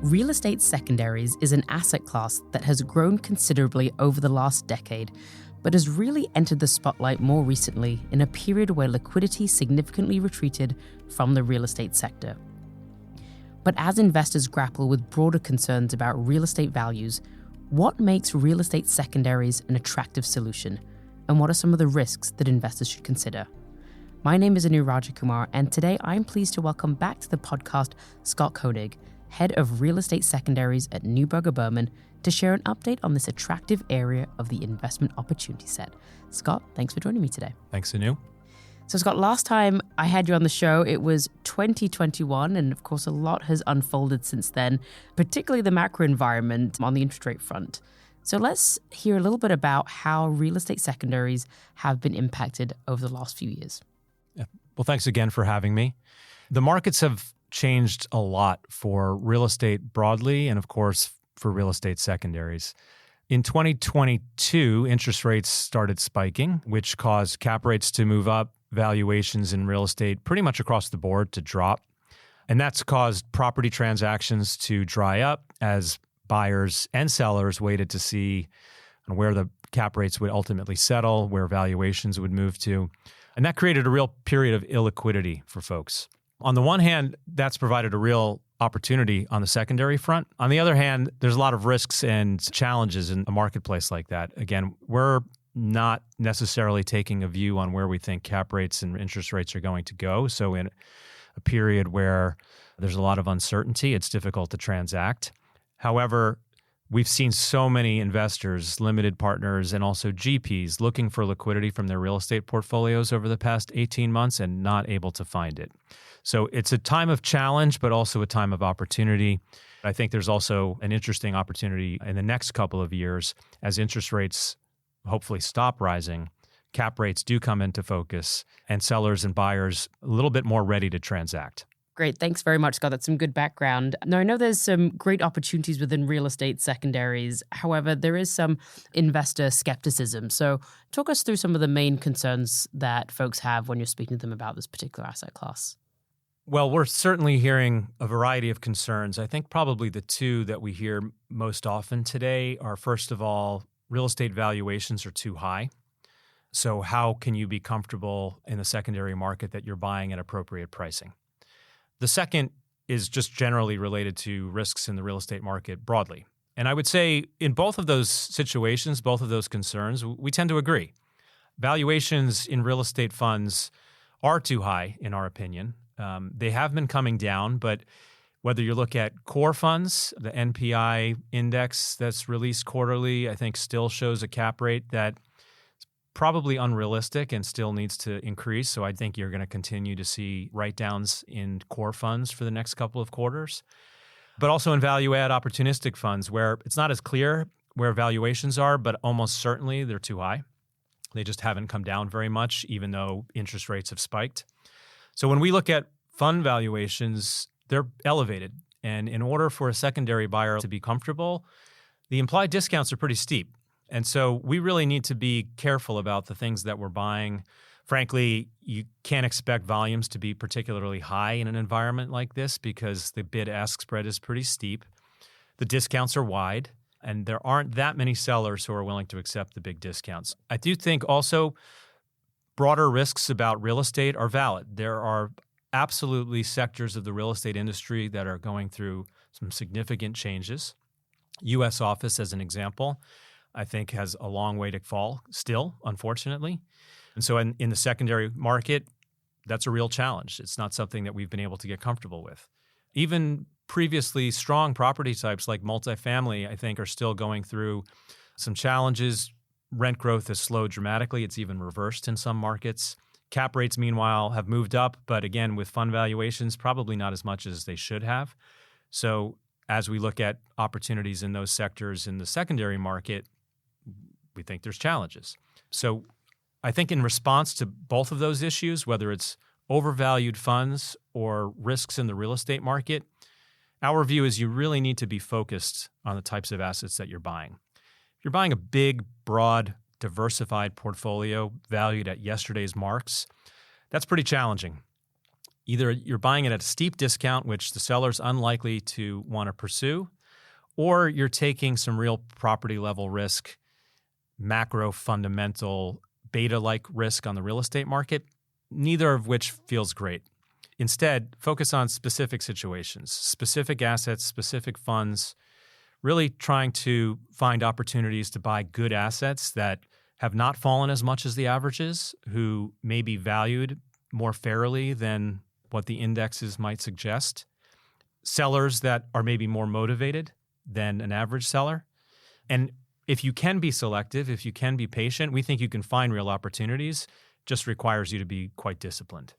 Real estate secondaries is an asset class that has grown considerably over the last decade, but has really entered the spotlight more recently in a period where liquidity significantly retreated from the real estate sector. But as investors grapple with broader concerns about real estate values, what makes real estate secondaries an attractive solution? And what are some of the risks that investors should consider? My name is Rajakumar, and today I'm pleased to welcome back to the podcast Scott Koenig, Head of Real Estate Secondaries at Neuberger Berman, to share an update on this attractive area of the investment opportunity set. Scott, thanks for joining me today. Thanks, Anu. So Scott, last time I had you on the show, it was 2021, and of course a lot has unfolded since then, particularly the macro environment on the interest rate front. So let's hear a little bit about how real estate secondaries have been impacted over the last few years. Yeah. Well, thanks again for having me. The markets have changed a lot for real estate broadly and, of course, for real estate secondaries. In 2022, interest rates started spiking, which caused cap rates to move up, valuations in real estate pretty much across the board to drop. And that's caused property transactions to dry up as buyers and sellers waited to see where the cap rates would ultimately settle, where valuations would move to. And that created a real period of illiquidity for folks. On the one hand, that's provided a real opportunity on the secondary front. On the other hand, there's a lot of risks and challenges in a marketplace like that. Again, we're not necessarily taking a view on where we think cap rates and interest rates are going to go. So in a period where there's a lot of uncertainty, it's difficult to transact. However, we've seen so many investors, limited partners, and also GPs looking for liquidity from their real estate portfolios over the past 18 months and not able to find it. So it's a time of challenge, but also a time of opportunity. I think there's also an interesting opportunity in the next couple of years as interest rates hopefully stop rising, cap rates do come into focus, and sellers and buyers a little bit more ready to transact. Great. Thanks very much, Scott. That's some good background. Now, I know there's some great opportunities within real estate secondaries. However, there is some investor skepticism. So talk us through some of the main concerns that folks have when you're speaking to them about this particular asset class. Well, we're certainly hearing a variety of concerns. I think probably the two that we hear most often today are, first of all, real estate valuations are too high. So how can you be comfortable in the secondary market that you're buying at appropriate pricing? The second is just generally related to risks in the real estate market broadly. And I would say in both of those situations, both of those concerns, we tend to agree. Valuations in real estate funds are too high, in our opinion. They have been coming down, but whether you look at core funds, the NPI index that's released quarterly, I think still shows a cap rate that probably unrealistic and still needs to increase. So I think you're going to continue to see write-downs in core funds for the next couple of quarters. But also in value-add opportunistic funds where it's not as clear where valuations are, but almost certainly they're too high. They just haven't come down very much, even though interest rates have spiked. So when we look at fund valuations, they're elevated. And in order for a secondary buyer to be comfortable, the implied discounts are pretty steep. And so we really need to be careful about the things that we're buying. Frankly, you can't expect volumes to be particularly high in an environment like this because the bid-ask spread is pretty steep. The discounts are wide, and there aren't that many sellers who are willing to accept the big discounts. I do think also broader risks about real estate are valid. There are absolutely sectors of the real estate industry that are going through some significant changes. U.S. office, as an example, I think has a long way to fall still, unfortunately. And so in the secondary market, that's a real challenge. It's not something that we've been able to get comfortable with. Even previously strong property types like multifamily, I think, are still going through some challenges. Rent growth has slowed dramatically. It's even reversed in some markets. Cap rates, meanwhile, have moved up, but again, with fund valuations, probably not as much as they should have. So as we look at opportunities in those sectors in the secondary market, we think there's challenges. So I think in response to both of those issues, whether it's overvalued funds or risks in the real estate market, our view is you really need to be focused on the types of assets that you're buying. If you're buying a big, broad, diversified portfolio valued at yesterday's marks, that's pretty challenging. Either you're buying it at a steep discount, which the seller's unlikely to want to pursue, or you're taking some real property level risk, macro fundamental beta-like risk on the real estate market, neither of which feels great. Instead, focus on specific situations, specific assets, specific funds, really trying to find opportunities to buy good assets that have not fallen as much as the averages, who may be valued more fairly than what the indexes might suggest, sellers that are maybe more motivated than an average seller. And if you can be selective, if you can be patient, we think you can find real opportunities. Just requires you to be quite disciplined.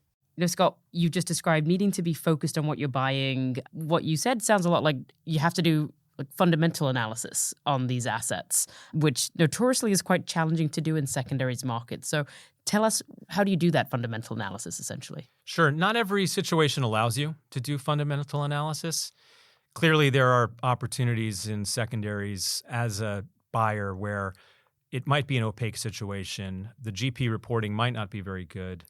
Scott, you just described needing to be focused on what you're buying. What you said sounds a lot like you have to do fundamental analysis on these assets, which notoriously is quite challenging to do in secondaries markets. So tell us, how do you do that fundamental analysis, essentially? Sure. Not every situation allows you to do fundamental analysis. Clearly, there are opportunities in secondaries as a buyer where it might be an opaque situation. The GP reporting might not be very good.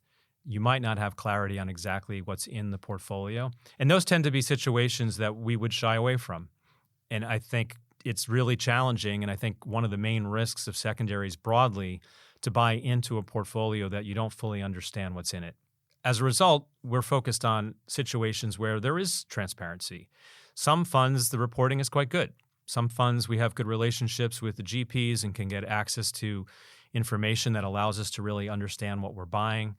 You might not have clarity on exactly what's in the portfolio. And those tend to be situations that we would shy away from. And I think it's really challenging. And I think one of the main risks of secondaries broadly to buy into a portfolio that you don't fully understand what's in it. As a result, we're focused on situations where there is transparency. Some funds, the reporting is quite good. Some funds, we have good relationships with the GPs and can get access to information that allows us to really understand what we're buying,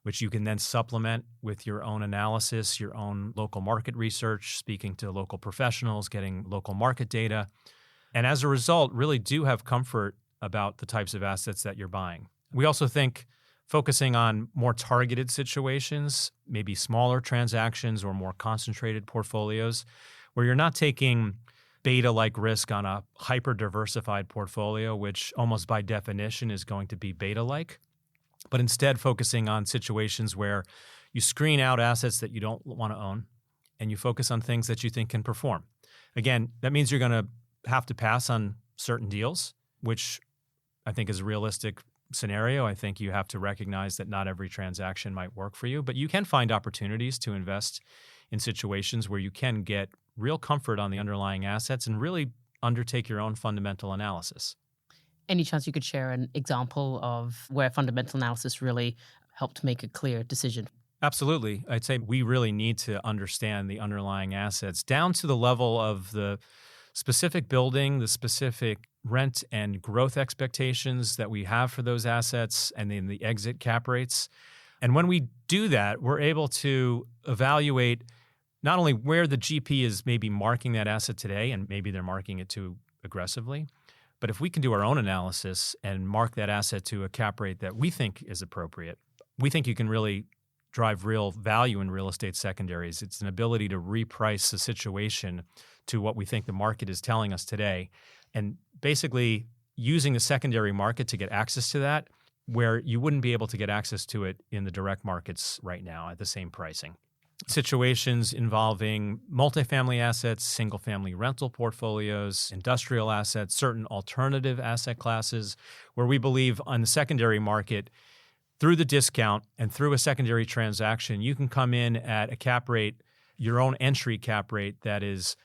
which you can then supplement with your own analysis, your own local market research, speaking to local professionals, getting local market data. And as a result, really do have comfort about the types of assets that you're buying. We also think focusing on more targeted situations, maybe smaller transactions or more concentrated portfolios, where you're not taking beta-like risk on a hyper-diversified portfolio, which almost by definition is going to be beta-like, but instead focusing on situations where you screen out assets that you don't want to own and you focus on things that you think can perform. Again, that means you're going to have to pass on certain deals, which I think is a realistic scenario. I think you have to recognize that not every transaction might work for you, but you can find opportunities to invest in situations where you can get real comfort on the underlying assets and really undertake your own fundamental analysis. Any chance you could share an example of where fundamental analysis really helped make a clear decision? Absolutely. I'd say we really need to understand the underlying assets down to the level of the specific building, the specific rent and growth expectations that we have for those assets, and then the exit cap rates. And when we do that, we're able to evaluate not only where the GP is maybe marking that asset today, and maybe they're marking it too aggressively, but if we can do our own analysis and mark that asset to a cap rate that we think is appropriate, we think you can really drive real value in real estate secondaries. It's an ability to reprice the situation to what we think the market is telling us today, and basically using the secondary market to get access to that, where you wouldn't be able to get access to it in the direct markets right now at the same pricing. Situations involving multifamily assets, single-family rental portfolios, industrial assets, certain alternative asset classes, where we believe on the secondary market, through the discount and through a secondary transaction, you can come in at a cap rate, your own entry cap rate that is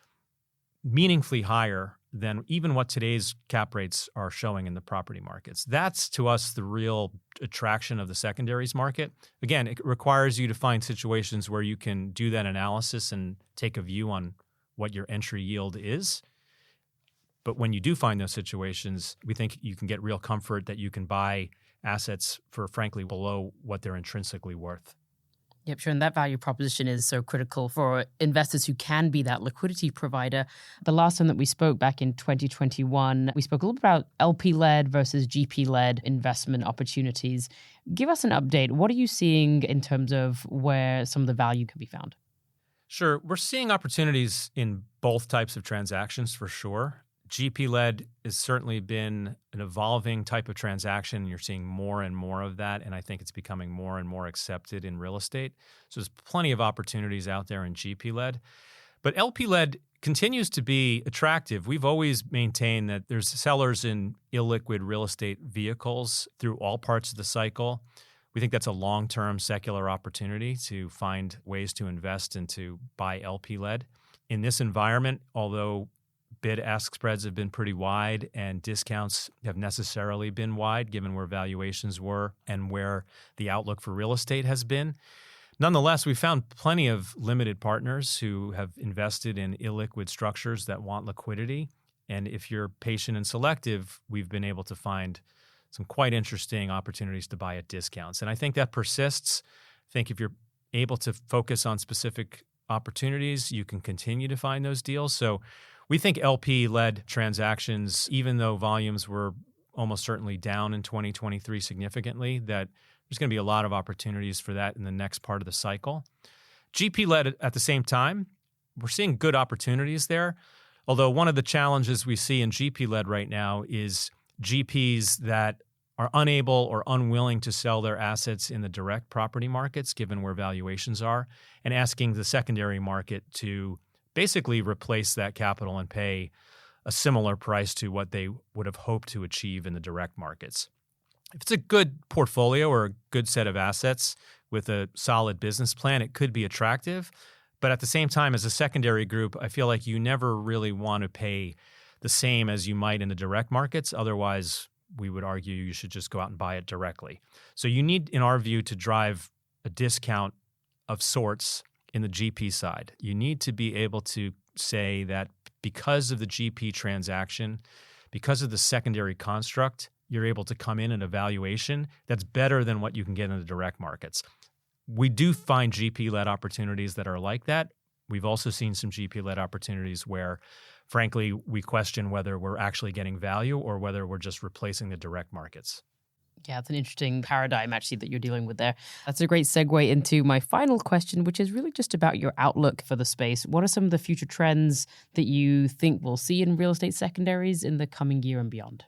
meaningfully higher than even what today's cap rates are showing in the property markets. That's, to us, the real attraction of the secondaries market. Again, it requires you to find situations where you can do that analysis and take a view on what your entry yield is. But when you do find those situations, we think you can get real comfort that you can buy assets for, frankly, below what they're intrinsically worth. Yep, sure. And that value proposition is so critical for investors who can be that liquidity provider. The last time that we spoke back in 2021, we spoke a little bit about LP-led versus GP-led investment opportunities. Give us an update. What are you seeing in terms of where some of the value can be found? Sure. We're seeing opportunities in both types of transactions for sure. GP-led has certainly been an evolving type of transaction. You're seeing more and more of that, and I think it's becoming more and more accepted in real estate. So there's plenty of opportunities out there in GP-led. But LP-led continues to be attractive. We've always maintained that there's sellers in illiquid real estate vehicles through all parts of the cycle. We think that's a long-term secular opportunity to find ways to invest and to buy LP-led. In this environment, although bid-ask spreads have been pretty wide and discounts have necessarily been wide given where valuations were and where the outlook for real estate has been, nonetheless, we found plenty of limited partners who have invested in illiquid structures that want liquidity. And if you're patient and selective, we've been able to find some quite interesting opportunities to buy at discounts. And I think that persists. I think if you're able to focus on specific opportunities, you can continue to find those deals. So we think LP-led transactions, even though volumes were almost certainly down in 2023 significantly, that there's going to be a lot of opportunities for that in the next part of the cycle. GP-led at the same time, we're seeing good opportunities there. Although one of the challenges we see in GP-led right now is GPs that are unable or unwilling to sell their assets in the direct property markets, given where valuations are, and asking the secondary market to basically replace that capital and pay a similar price to what they would have hoped to achieve in the direct markets. If it's a good portfolio or a good set of assets with a solid business plan, it could be attractive. But at the same time, as a secondary group, I feel like you never really want to pay the same as you might in the direct markets. Otherwise, we would argue you should just go out and buy it directly. So you need, in our view, to drive a discount of sorts in the GP side. You need to be able to say that because of the GP transaction, because of the secondary construct, you're able to come in at a valuation that's better than what you can get in the direct markets. We do find GP-led opportunities that are like that. We've also seen some GP-led opportunities where, frankly, we question whether we're actually getting value or whether we're just replacing the direct markets. Yeah, it's an interesting paradigm, actually, that you're dealing with there. That's a great segue into my final question, which is really just about your outlook for the space. What are some of the future trends that you think we'll see in real estate secondaries in the coming year and beyond?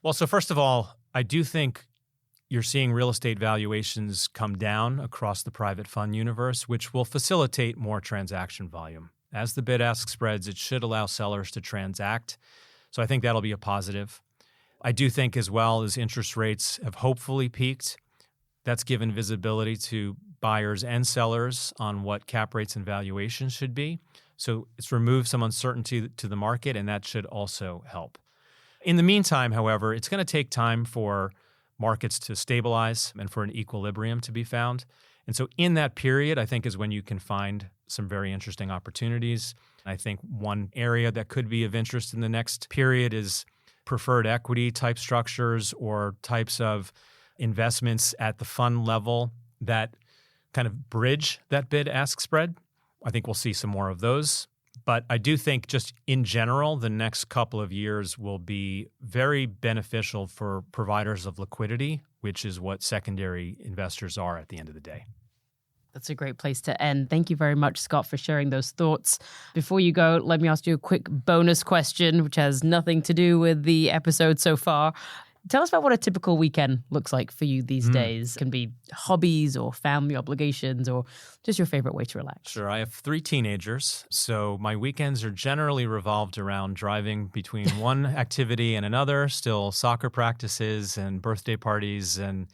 Well, so first of all, I do think you're seeing real estate valuations come down across the private fund universe, which will facilitate more transaction volume. As the bid-ask spreads, it should allow sellers to transact. So I think that'll be a positive. I do think as well as interest rates have hopefully peaked, that's given visibility to buyers and sellers on what cap rates and valuations should be. So it's removed some uncertainty to the market, and that should also help. In the meantime, however, it's going to take time for markets to stabilize and for an equilibrium to be found. And so in that period, I think is when you can find some very interesting opportunities. I think one area that could be of interest in the next period is preferred equity type structures or types of investments at the fund level that kind of bridge that bid-ask spread. I think we'll see some more of those. But I do think just in general, the next couple of years will be very beneficial for providers of liquidity, which is what secondary investors are at the end of the day. That's a great place to end. Thank you very much, Scott, for sharing those thoughts. Before you go, let me ask you a quick bonus question, which has nothing to do with the episode so far. Tell us about what a typical weekend looks like for you these days. It can be hobbies or family obligations or just your favorite way to relax. Sure. I have 3 teenagers, so my weekends are generally revolved around driving between one activity and another, still soccer practices and birthday parties and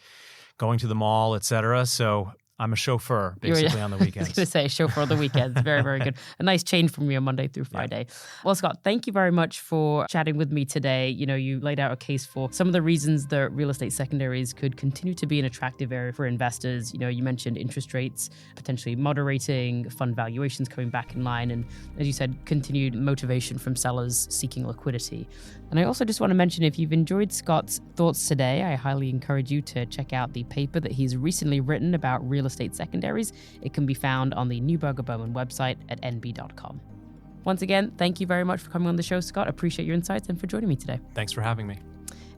going to the mall, etc. So I'm a chauffeur, basically, on the weekends. I was going to say chauffeur on the weekends. Very, very good. A nice change from your Monday through Friday. Yeah. Well, Scott, thank you very much for chatting with me today. You know, you laid out a case for some of the reasons that real estate secondaries could continue to be an attractive area for investors. You know, you mentioned interest rates potentially moderating, fund valuations coming back in line, and as you said, continued motivation from sellers seeking liquidity. And I also just want to mention, if you've enjoyed Scott's thoughts today, I highly encourage you to check out the paper that he's recently written about real estate secondaries. It can be found on the Neuberger Berman website at nb.com. Once again, thank you very much for coming on the show, Scott. Appreciate your insights and for joining me today. Thanks for having me.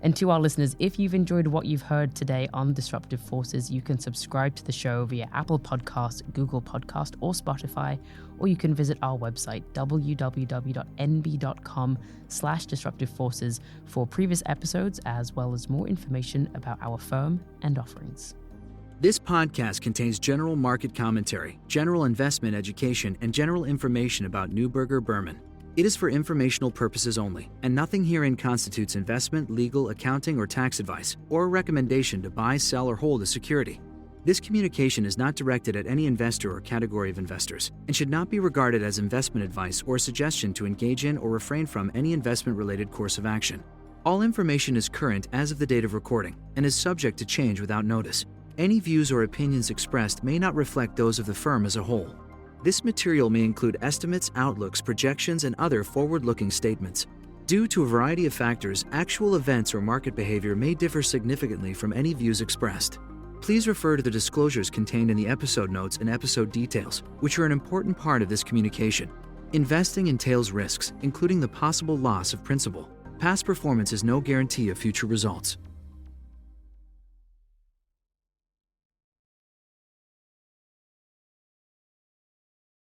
And to our listeners, if you've enjoyed what you've heard today on Disruptive Forces, you can subscribe to the show via Apple Podcasts, Google Podcast, or Spotify, or you can visit our website, www.nb.com/Disruptive Forces, for previous episodes, as well as more information about our firm and offerings. This podcast contains general market commentary, general investment education, and general information about Neuberger Berman. It is for informational purposes only, and nothing herein constitutes investment, legal, accounting, or tax advice, or a recommendation to buy, sell, or hold a security. This communication is not directed at any investor or category of investors and should not be regarded as investment advice or a suggestion to engage in or refrain from any investment-related course of action. All information is current as of the date of recording and is subject to change without notice. Any views or opinions expressed may not reflect those of the firm as a whole. This material may include estimates, outlooks, projections, and other forward-looking statements. Due to a variety of factors, actual events or market behavior may differ significantly from any views expressed. Please refer to the disclosures contained in the episode notes and episode details, which are an important part of this communication. Investing entails risks, including the possible loss of principal. Past performance is no guarantee of future results.